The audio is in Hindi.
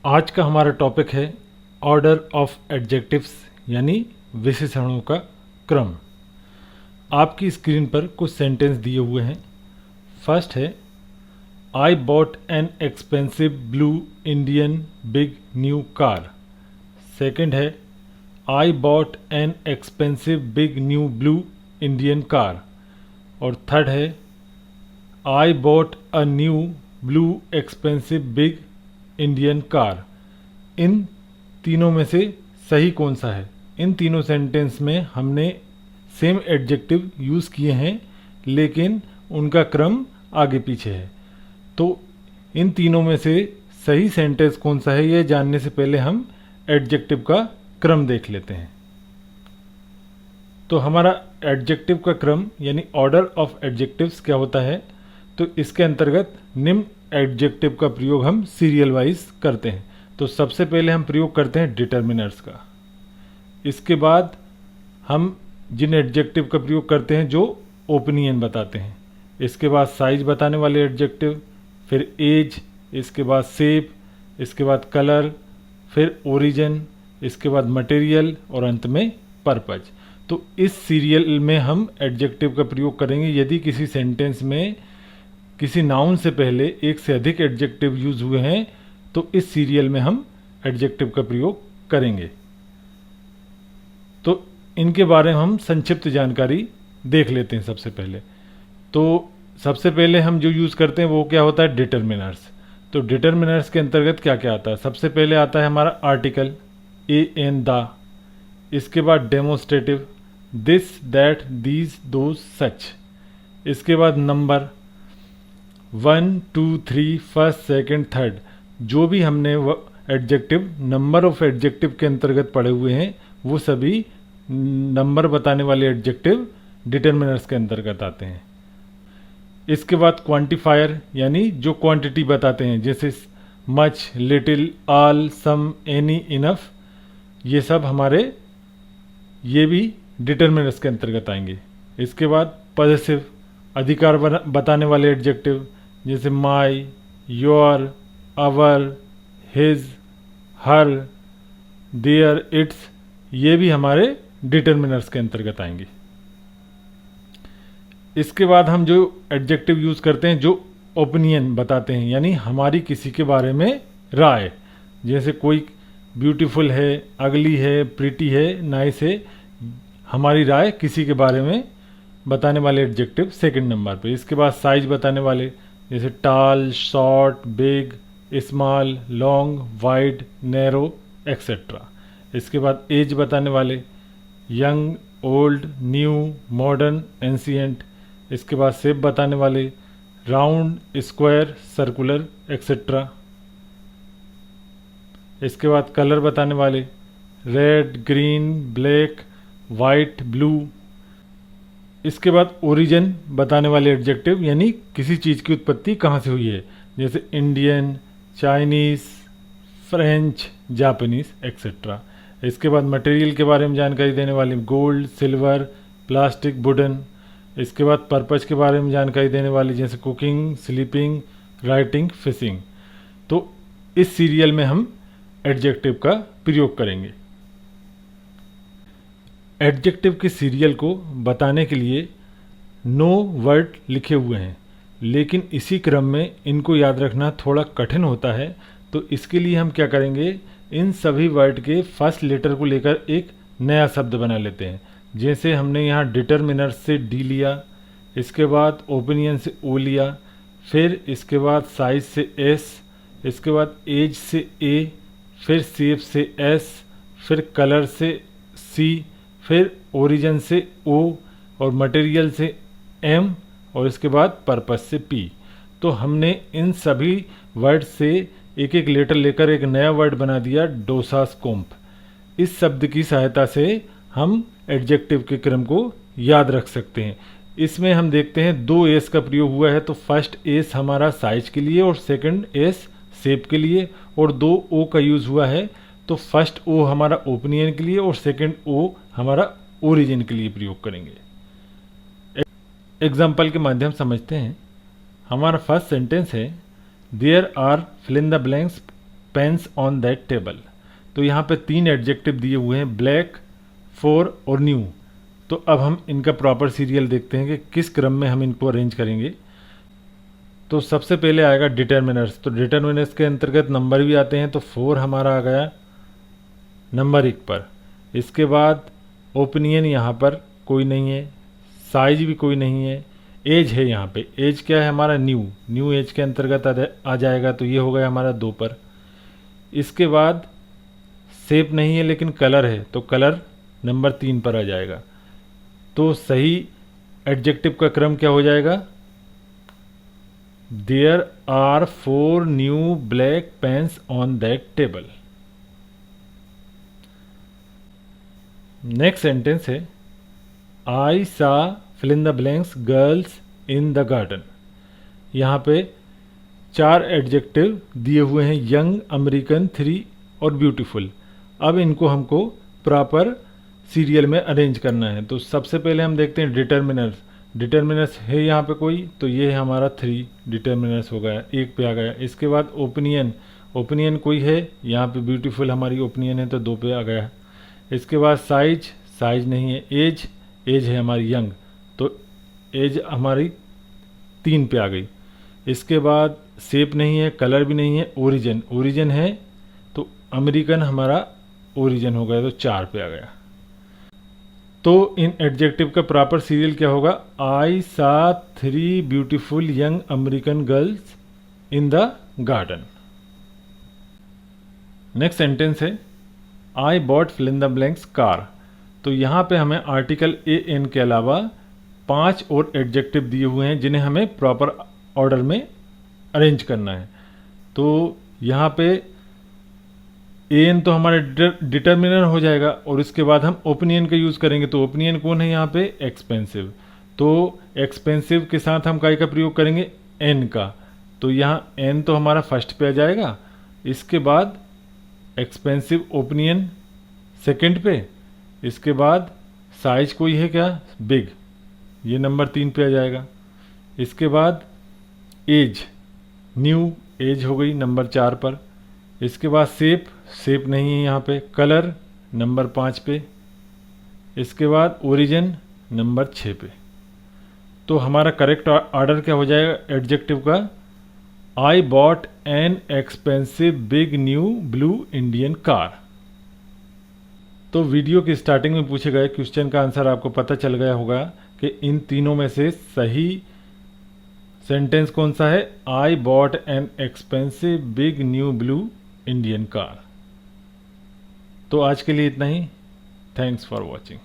आज का हमारा टॉपिक है ऑर्डर ऑफ एडजेक्टिव्स यानी विशेषणों का क्रम। आपकी स्क्रीन पर कुछ सेंटेंस दिए हुए हैं। फर्स्ट है I bought an expensive blue Indian big new car. Second है I bought an expensive big new blue Indian car. और थर्ड है I bought a new blue expensive big Indian car. इन तीनों में से सही कौन सा है? इन तीनों सेंटेंस में हमने सेम एडजेक्टिव यूज़ किए हैं लेकिन उनका क्रम आगे पीछे है। तो इन तीनों में से सही सेंटेंस कौन सा है ये जानने से पहले हम एडजेक्टिव का क्रम देख लेते हैं। तो हमारा एडजेक्टिव का क्रम यानी ऑर्डर ऑफ एडजेक्टिव्स क्या होता है? तो इसके अंतर्गत निम्न एडजेक्टिव का प्रयोग हम सीरियल वाइज करते हैं। तो सबसे पहले हम प्रयोग करते हैं डिटर्मिनर्स का। इसके बाद हम जिन एडजेक्टिव का प्रयोग करते हैं जो ओपिनियन बताते हैं। इसके बाद साइज बताने वाले एडजेक्टिव, फिर एज, इसके बाद शेप, इसके बाद कलर, फिर ओरिजिन, इसके बाद मटेरियल और अंत में पर्पज। तो इस सीरियल में हम एडजेक्टिव का प्रयोग करेंगे। यदि किसी सेंटेंस में किसी नाउन से पहले एक से अधिक एडजेक्टिव यूज हुए हैं तो इस सीरियल में हम एडजेक्टिव का प्रयोग करेंगे। तो इनके बारे में हम संक्षिप्त जानकारी देख लेते हैं। सबसे पहले हम जो यूज़ करते हैं वो क्या होता है? डिटर्मिनर्स। तो डिटर्मिनर्स के अंतर्गत क्या क्या आता है? सबसे पहले आता है हमारा आर्टिकल ए एन द। इसके बाद demonstrative this that these those such. इसके बाद नंबर 1 2 3 फर्स्ट सेकंड थर्ड। जो भी हमने एडजेक्टिव नंबर ऑफ एडजेक्टिव के अंतर्गत पढ़े हुए हैं वो सभी नंबर बताने वाले एडजेक्टिव डिटर्मिनर्स के अंतर्गत आते हैं। इसके बाद क्वांटिफायर यानी जो क्वांटिटी बताते हैं जैसे मच, लिटिल, ऑल, सम, एनी, इनफ, ये सब हमारे ये भी डिटर्मिनर्स के अंतर्गत आएंगे। इसके बाद पॉजेसिव अधिकार बताने वाले एडजेक्टिव जैसे my, your, our, his, her, their, its, ये भी हमारे डिटर्मिनर्स के अंतर्गत आएंगे। इसके बाद हम जो एडजेक्टिव यूज करते हैं जो ओपिनियन बताते हैं यानी हमारी किसी के बारे में राय, जैसे कोई ब्यूटीफुल है, अगली है, प्रीटी है, नाइस है, हमारी राय किसी के बारे में बताने वाले एडजेक्टिव सेकंड नंबर पे। इसके बाद साइज बताने वाले जैसे tall, short, big, small, long, wide, narrow, etcetera. इसके बाद एज बताने वाले young, old, new, modern, ancient. इसके बाद शेप बताने वाले राउंड, स्क्वायर, सर्कुलर, एक्सेट्रा। इसके बाद कलर बताने वाले red, green, black, white, blue. इसके बाद ओरिजिन बताने वाले एडजेक्टिव यानी किसी चीज़ की उत्पत्ति कहाँ से हुई है जैसे Indian, Chinese, French, Japanese, etcetera. इसके बाद मटेरियल के बारे में जानकारी देने वाले गोल्ड, सिल्वर, प्लास्टिक, वुडन। इसके बाद पर्पज के बारे में जानकारी देने वाली जैसे कुकिंग, स्लीपिंग, राइटिंग, फिशिंग। तो इस सीरियल में हम एडजेक्टिव का प्रयोग करेंगे। एडजेक्टिव के सीरियल को बताने के लिए 9 वर्ड लिखे हुए हैं लेकिन इसी क्रम में इनको याद रखना थोड़ा कठिन होता है। तो इसके लिए हम क्या करेंगे, इन सभी वर्ड के फर्स्ट लेटर को लेकर एक नया शब्द बना लेते हैं। जैसे हमने यहाँ डिटर्मिनर से डी लिया, इसके बाद ओपिनियन से ओ लिया, फिर इसके बाद साइज से एस, इसके बाद एज से ए, फिर शेप से एस, फिर कलर से सी, फिर ओरिजिन से ओ और मटेरियल से एम और इसके बाद पर्पस से पी। तो हमने इन सभी वर्ड से एक एक लेटर लेकर एक नया वर्ड बना दिया, डोसास कोम्प। इस शब्द की सहायता से हम एडजेक्टिव के क्रम को याद रख सकते हैं। इसमें हम देखते हैं 2 एस का प्रयोग हुआ है। तो फर्स्ट एस हमारा साइज के लिए और सेकंड एस शेप के लिए, और 2 ओ का यूज़ हुआ है। तो फर्स्ट ओ हमारा ओपिनियन के लिए और सेकंड ओ हमारा ओरिजिन के लिए प्रयोग करेंगे। एग्जाम्पल के माध्यम समझते हैं। हमारा फर्स्ट सेंटेंस है there are fill in the blanks pens on that table. तो यहाँ पे 3 एडजेक्टिव दिए हुए हैं, ब्लैक, फोर और न्यू। तो अब हम इनका प्रॉपर सीरियल देखते हैं कि किस क्रम में हम इनको अरेंज करेंगे। तो सबसे पहले आएगा डिटर्मिनर्स। तो डिटर्मिनर्स के अंतर्गत नंबर भी आते हैं, तो 4 हमारा आ गया नंबर 1 पर। इसके बाद ओपिनियन यहाँ पर कोई नहीं है, साइज भी कोई नहीं है, एज है यहाँ पे। एज क्या है हमारा, न्यू एज के अंतर्गत आ जाएगा, तो ये हो गया हमारा 2 पर। इसके बाद शेप नहीं है लेकिन कलर है, तो कलर नंबर 3 पर आ जाएगा। तो सही एडजेक्टिव का क्रम क्या हो जाएगा, there are 4 new black pens on that table. Next sentence है, I saw fill in the blanks girls in the garden. यहाँ पे 4 एडजेक्टिव दिए हुए हैं, यंग, अमेरिकन, 3 और ब्यूटीफुल। अब इनको हमको प्रॉपर सीरियल में अरेंज करना है। तो सबसे पहले हम देखते हैं डिटर्मिनर्स। डिटर्मिनर्स है यहाँ पे कोई, तो ये है हमारा 3 डिटर्मिनर्स हो गया, 1 पे आ गया। इसके बाद ओपिनियन कोई है, यहाँ पे ब्यूटीफुल हमारी ओपिनियन है, तो 2 पे आ गया। इसके बाद साइज नहीं है, एज है हमारी यंग, तो एज हमारी 3 पे आ गई। इसके बाद शेप नहीं है, कलर भी नहीं है, ओरिजिन है, तो अमेरिकन हमारा ओरिजिन हो गया, तो 4 पे आ गया। तो इन एडजेक्टिव का प्रॉपर सीरियल क्या होगा, I saw 3 beautiful young American girls in the garden. Next sentence है, I bought fill in the blanks car. तो यहाँ पे हमें आर्टिकल एन के अलावा 5 और एडजेक्टिव दिए हुए हैं, जिन्हें हमें प्रॉपर ऑर्डर में अरेंज करना है। तो यहाँ पे एन तो हमारा डिटर्मिनर हो जाएगा, और इसके बाद हम ओपिनियन का यूज़ करेंगे। तो ओपिनियन कौन है यहाँ पे, एक्सपेंसिव। तो एक्सपेंसिव के साथ हम काय का प्रयोग करेंगे, एन का। तो यहाँ एन तो हमारा फर्स्ट पे आ जाएगा, इसके बाद एक्सपेंसिव ओपिनियन सेकंड पे, इसके बाद साइज कोई है क्या, बिग, ये नंबर 3 पे आ जाएगा। इसके बाद एज, न्यू एज हो गई नंबर 4 पर। इसके बाद शेप नहीं है यहाँ पे, कलर नंबर 5 पे। इसके बाद ओरिजिन नंबर 6 पे। तो हमारा करेक्ट ऑर्डर क्या हो जाएगा एडजेक्टिव का, आई bought an expensive big new blue Indian car. तो वीडियो की स्टार्टिंग में पूछे गए क्वेश्चन का आंसर आपको पता चल गया होगा कि इन तीनों में से सही सेंटेंस कौन सा है, I bought an expensive big new blue Indian car. तो आज के लिए इतना ही। Thanks for watching.